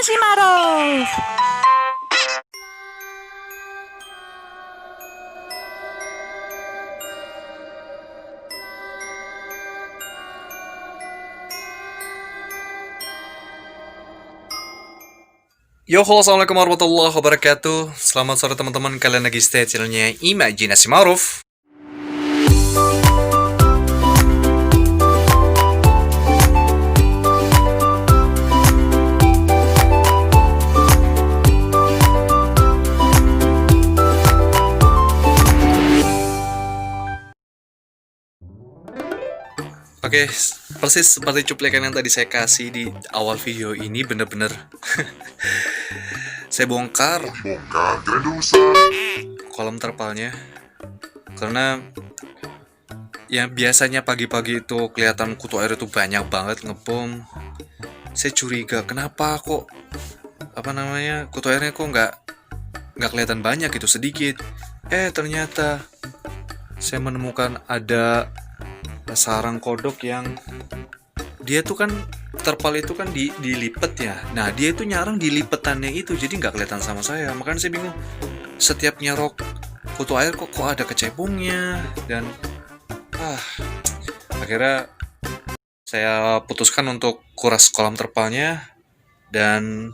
Gina Simarov. Yo, halo, assalamualaikum warahmatullahi wabarakatuh. Selamat sore teman-teman, kalian lagi stay channelnya Imajinasi Maruf. Oke, persis seperti cuplikan yang tadi saya kasih di awal video ini, bener-bener saya bongkar kolam terpalnya. Karena yang biasanya pagi-pagi itu kelihatan kutu air itu banyak banget ngebom. Saya curiga kenapa kok kutu airnya kok nggak kelihatan banyak gitu, sedikit. Ternyata saya menemukan ada sarang kodok yang dia tuh kan terpal itu kan dilipet ya. Nah dia itu nyarang di lipetannya itu, jadi nggak kelihatan sama saya. Makanya saya bingung, setiap nyerok kutu air kok ada kecebongnya. Dan akhirnya saya putuskan untuk kuras kolam terpalnya, dan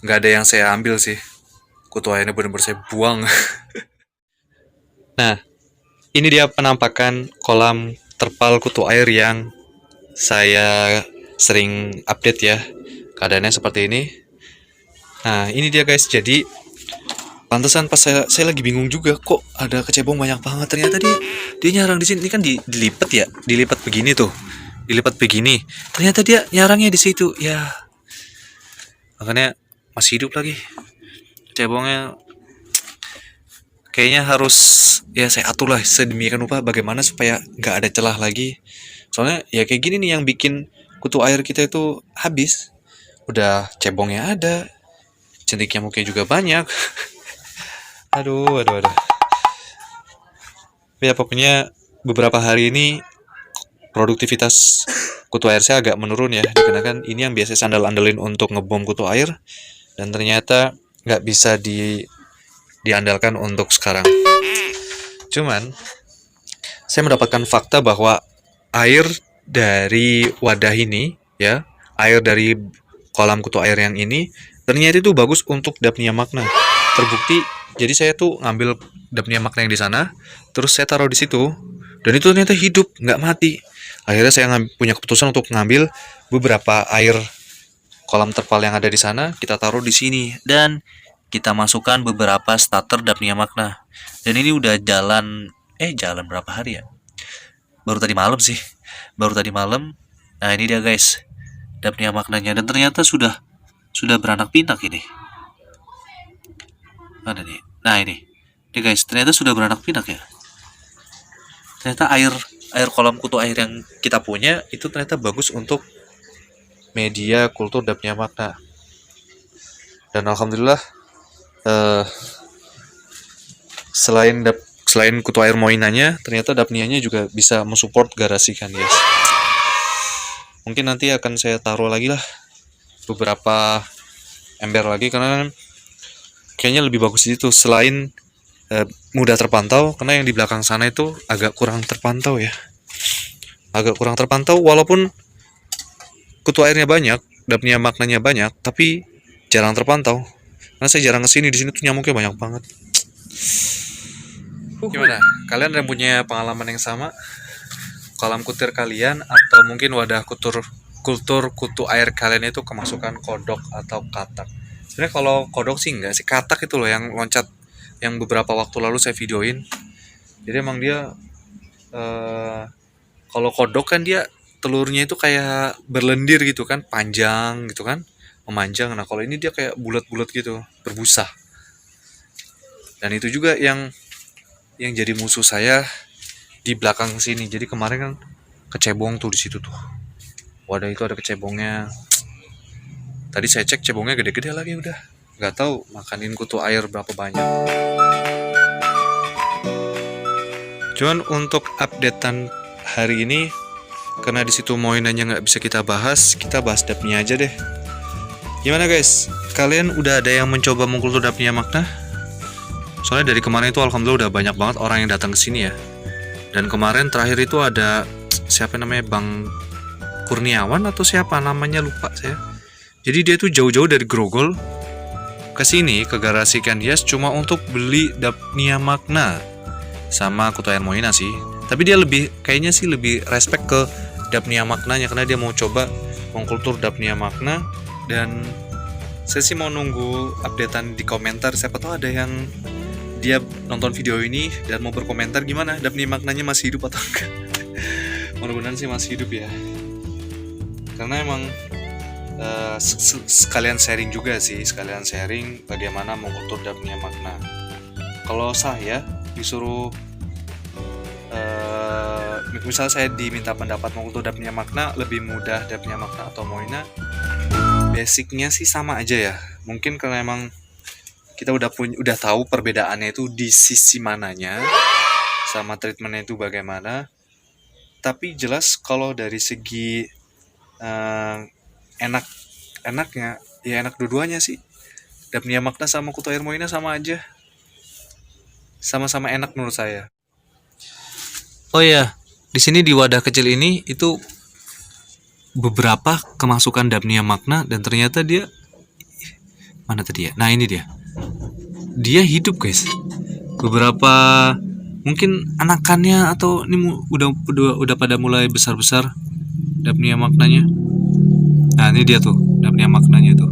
nggak ada yang saya ambil sih. Kutu airnya benar-benar saya buang. Nah, ini dia penampakan kolam terpal kutu air yang saya sering update ya. Keadaannya seperti ini. Nah, ini dia guys. Jadi pantesan pas saya lagi bingung juga, kok ada kecebong banyak banget. Ternyata dia nyarang di sini. Ini kan dilipet ya, dilipat begini tuh. Dilipat begini. Ternyata dia nyarangnya di situ. Ya. Makanya masih hidup lagi. Kecebongnya kayaknya harus ya saya atur lah sedemikian rupa bagaimana supaya nggak ada celah lagi. Soalnya ya kayak gini nih yang bikin kutu air kita itu habis. Udah cebongnya ada, jentik nyamuknya juga banyak. aduh. Ya pokoknya beberapa hari ini produktivitas kutu air saya agak menurun ya. Dikarenakan ini yang biasa saya andal-andalin untuk ngebom kutu air, dan ternyata nggak bisa diandalkan untuk sekarang. Cuman saya mendapatkan fakta bahwa air dari wadah ini ya, air dari kolam kutu air yang ini ternyata itu bagus untuk dapnia magna. Terbukti, jadi saya tuh ngambil dapnia magna yang di sana, terus saya taruh di situ, dan itu ternyata hidup, nggak mati. Akhirnya saya punya keputusan untuk ngambil beberapa air kolam terpal yang ada di sana, kita taruh di sini, dan kita masukkan beberapa starter dapnia magna. Dan ini udah jalan berapa hari ya? Baru tadi malam. Nah ini dia guys, dapnia magnanya, dan ternyata sudah beranak pinak ini. Mana nih? Nah ini guys, ternyata sudah beranak pinak ya. Ternyata air kolam kutu air yang kita punya itu ternyata bagus untuk media kultur dapnia magna. Dan alhamdulillah, selain kutu air moinanya, ternyata dapnianya juga bisa mensupport garasi kan guys. Mungkin nanti akan saya taruh lagi lah beberapa ember lagi, karena kayaknya lebih bagus itu. Selain mudah terpantau, karena yang di belakang sana itu agak kurang terpantau ya. Walaupun kutu airnya banyak, dapnia magnanya banyak, tapi jarang terpantau. Karena saya jarang kesini, di sini tuh nyamuknya banyak banget. Gimana? Kalian yang punya pengalaman yang sama? Kolam kutir kalian atau mungkin wadah kultur kutu air kalian itu kemasukan kodok atau katak? Sebenarnya kalau kodok sih enggak sih, katak itu loh yang loncat, yang beberapa waktu lalu saya videoin. Jadi emang dia kalau kodok kan dia telurnya itu kayak berlendir gitu kan, panjang gitu kan, memanjang. Nah kalau ini dia kayak bulat-bulat gitu, berbusa. Dan itu juga yang jadi musuh saya di belakang sini. Jadi kemarin kan kecebong tuh di situ tuh. Wadah itu ada kecebongnya. Tadi saya cek cebongnya gede-gede lagi udah. Nggak tahu makanin kutu air berapa banyak. Cuman untuk updatean hari ini, karena di situ moinannya nggak bisa kita bahas dapnya aja deh. Gimana guys? Kalian udah ada yang mencoba mengkultur dapnia makna? Soalnya dari kemarin itu alhamdulillah udah banyak banget orang yang datang ke sini ya. Dan kemarin terakhir itu ada siapa namanya, Bang Kurniawan atau siapa namanya, lupa saya. Jadi dia tuh jauh-jauh dari Grogol ke sini ke garasi Candias cuma untuk beli dapnia makna sama kutu air Moina sih. Tapi dia kayaknya sih lebih respect ke dapnia maknanya karena dia mau coba mengkultur dapnia makna. Dan saya sih mau nunggu updatean di komentar, siapa tahu ada yang dia nonton video ini dan mau berkomentar gimana dapnia maknanya masih hidup atau enggak. Mudah-mudahan sih masih hidup ya, karena emang sekalian sharing juga sih, sekalian sharing bagaimana mengkultur dapnia makna. Kalau saya disuruh misal saya diminta pendapat mengkultur dapnia makna, lebih mudah dapnia makna atau Moina, basicnya sih sama aja ya. Mungkin karena emang kita udah tahu perbedaannya itu di sisi mananya, sama treatmentnya itu bagaimana. Tapi jelas kalau dari segi enaknya ya enak dua-duanya sih. Dapnia makna sama kutu air Moina sama aja, sama-sama enak menurut saya. Oh iya, di sini di wadah kecil ini itu beberapa kemasukan dapnia makna dan ternyata dia mana tadi ya? Nah ini dia hidup guys. Beberapa mungkin anakannya atau ini udah pada mulai besar-besar dapnia maknanya. Nah ini dia tuh dapnia maknanya tuh.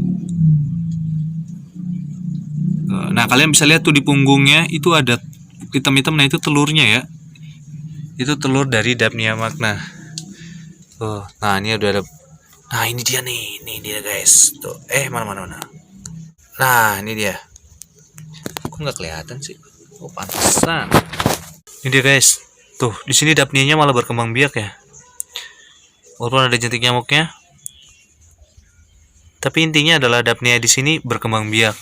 Nah kalian bisa lihat tuh di punggungnya itu ada hitam-hitam, nah itu telurnya ya. Itu telur dari dapnia makna. Nah ini udah ada. Nah ini dia nih, guys. Tuh, mana. Nah ini dia. Kok nggak kelihatan sih? Oh pantesan. Ini dia guys. Tuh di sini dapnianya malah berkembang biak ya. Walaupun ada jentik nyamuknya, tapi intinya adalah dapnia di sini berkembang biak.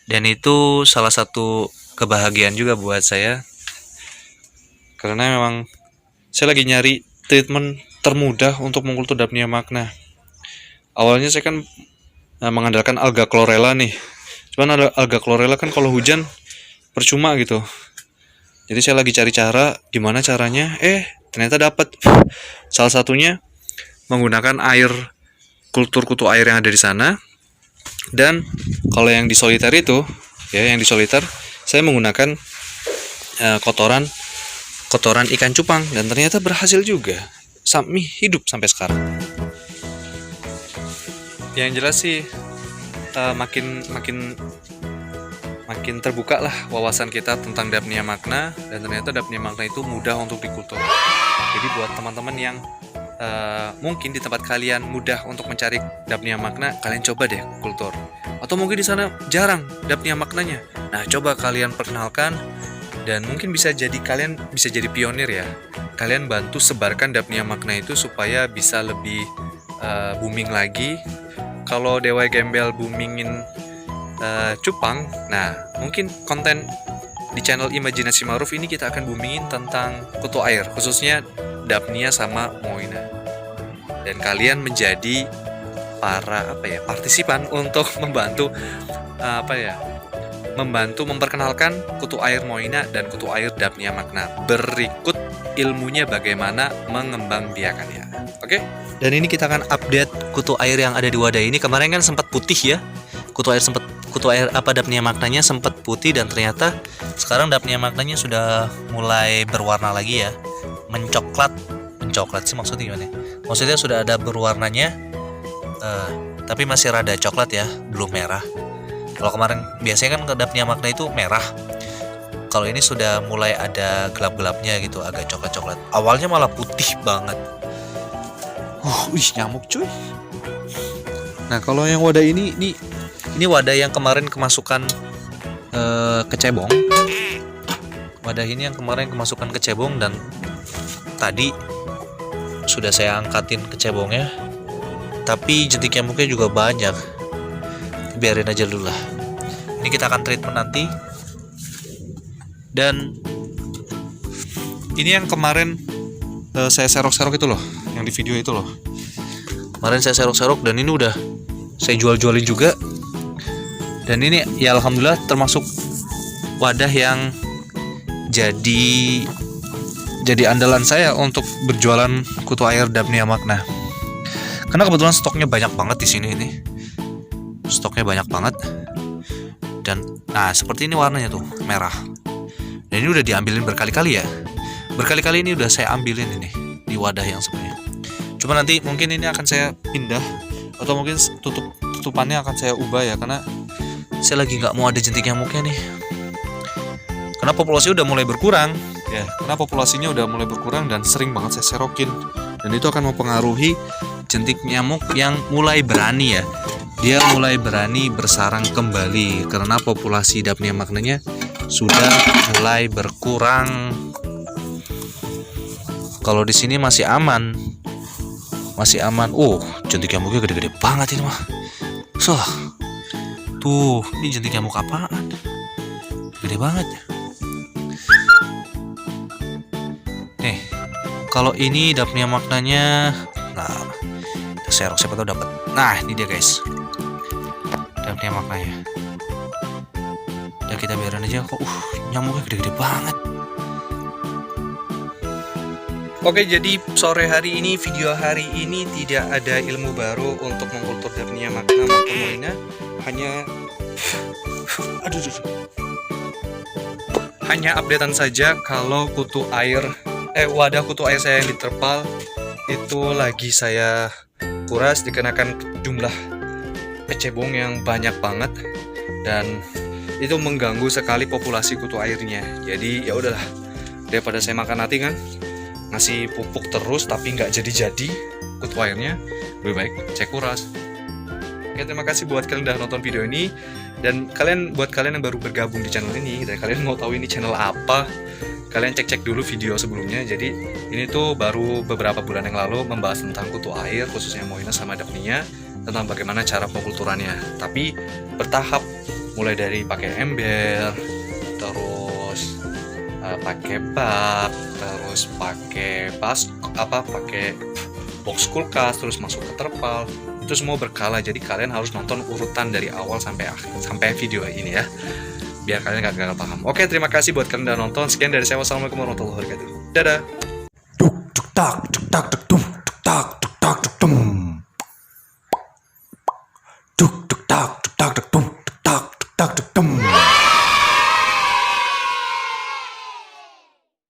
Dan itu salah satu kebahagiaan juga buat saya. Karena memang saya lagi nyari treatment termudah untuk mengkultur dapnia makna. Awalnya saya kan mengandalkan alga chlorella nih. Cuman alga chlorella kan kalau hujan percuma gitu. Jadi saya lagi cari cara gimana caranya. Ternyata dapat. Salah satunya menggunakan air kultur kutu air yang ada di sana. Dan kalau yang di soliter itu, ya yang di soliter, saya menggunakan kotoran ikan cupang dan ternyata berhasil juga. Hidup sampai sekarang. Yang jelas sih makin terbuka lah wawasan kita tentang dapnia makna, dan ternyata dapnia makna itu mudah untuk dikultur. Jadi buat teman-teman yang mungkin di tempat kalian mudah untuk mencari dapnia makna, kalian coba deh kultur. Atau mungkin di sana jarang dapnia maknanya. Nah, coba kalian perkenalkan dan mungkin kalian bisa jadi pionir ya. Kalian bantu sebarkan dapnia makna itu supaya bisa lebih booming lagi. Kalau Dewa Gembel boomingin cupang, nah mungkin konten di channel Imajinasi Ma'ruf ini kita akan boomingin tentang kutu air, khususnya dapnia sama Moina. Dan kalian menjadi para partisipan untuk membantu memperkenalkan kutu air Moina dan kutu air dapnia makna. Berikut ilmunya bagaimana mengembangbiakannya. Oke? Dan ini kita akan update kutu air yang ada di wadah ini. Kemarin kan sempat putih ya. Kutu air dapnia maknanya sempat putih, dan ternyata sekarang dapnia maknanya sudah mulai berwarna lagi ya. Mencoklat sih maksudnya gimana? Maksudnya sudah ada berwarnanya. Tapi masih rada coklat ya, belum merah. Kalau kemarin biasanya kan dapnia makna itu merah. Kalau ini sudah mulai ada gelap-gelapnya gitu, agak coklat-coklat. Awalnya malah putih banget. Nyamuk cuy. Nah kalau yang wadah ini wadah yang kemarin kemasukan kecebong. Wadah ini yang kemarin kemasukan kecebong, dan tadi sudah saya angkatin kecebongnya. Tapi jentik nyamuknya juga banyak. Biarin aja dulu lah. Ini kita akan treatment nanti. Dan ini yang kemarin saya serok-serok itu loh, yang di video itu loh. Kemarin saya serok-serok dan ini udah saya jual-jualin juga. Dan ini ya alhamdulillah termasuk wadah yang jadi andalan saya untuk berjualan kutu air Daphnia Magna. Karena kebetulan stoknya banyak banget di sini ini. Stoknya banyak banget. Dan nah seperti ini warnanya tuh merah. Dan ini udah diambilin berkali-kali ya. Berkali-kali ini udah saya ambilin ini di wadah yang sebenarnya. Cuma nanti mungkin ini akan saya pindah atau mungkin tutupannya akan saya ubah ya, karena saya lagi nggak mau ada jentik nyamuknya nih. Karena populasi udah mulai berkurang ya. Karena populasinya udah mulai berkurang dan sering banget saya serokin. Dan itu akan mempengaruhi jentik nyamuk yang mulai berani ya. Dia mulai berani bersarang kembali karena populasi Daphnia Magnanya sudah mulai berkurang. Kalau di sini masih aman. Masih aman. Jentik nyamuknya gede-gede banget ini mah. Tuh, ini jentik nyamuk apaan? Gede banget. Nih, kalau ini Daphnia Magnanya, nah, kita serok siapa tahu dapat. Nah, ini dia guys. Daphnia Magnanya. Ya kita biarin aja kok. Nyamuknya gede-gede banget. Oke, jadi sore hari ini, video hari ini tidak ada ilmu baru untuk mengkultur Daphnia Magna maupun Moina. Hanya updatean saja kalau wadah kutu air saya yang diterpal itu lagi saya kuras dikarenakan jumlah kecebong yang banyak banget dan itu mengganggu sekali populasi kutu airnya. Jadi ya udahlah, daripada saya makan hati kan ngasih pupuk terus tapi nggak jadi kutu airnya, lebih baik saya kuras. Oke, terima kasih buat kalian udah nonton video ini. Dan buat kalian yang baru bergabung di channel ini dan kalian mau tahu ini channel apa, kalian cek dulu video sebelumnya. Jadi ini tuh baru beberapa bulan yang lalu membahas tentang kutu air khususnya Moina sama Daphnia, tentang bagaimana cara pengkulturannya. Tapi bertahap, mulai dari pakai ember, terus pakai bak, terus pakai box kulkas, terus masuk ke terpal. Itu semua berkala, jadi kalian harus nonton urutan dari awal sampai video ini ya, biar kalian gak gagal paham. Oke, terima kasih buat kalian udah nonton. Sekian dari saya, wassalamualaikum warahmatullahi wabarakatuh. Dadah.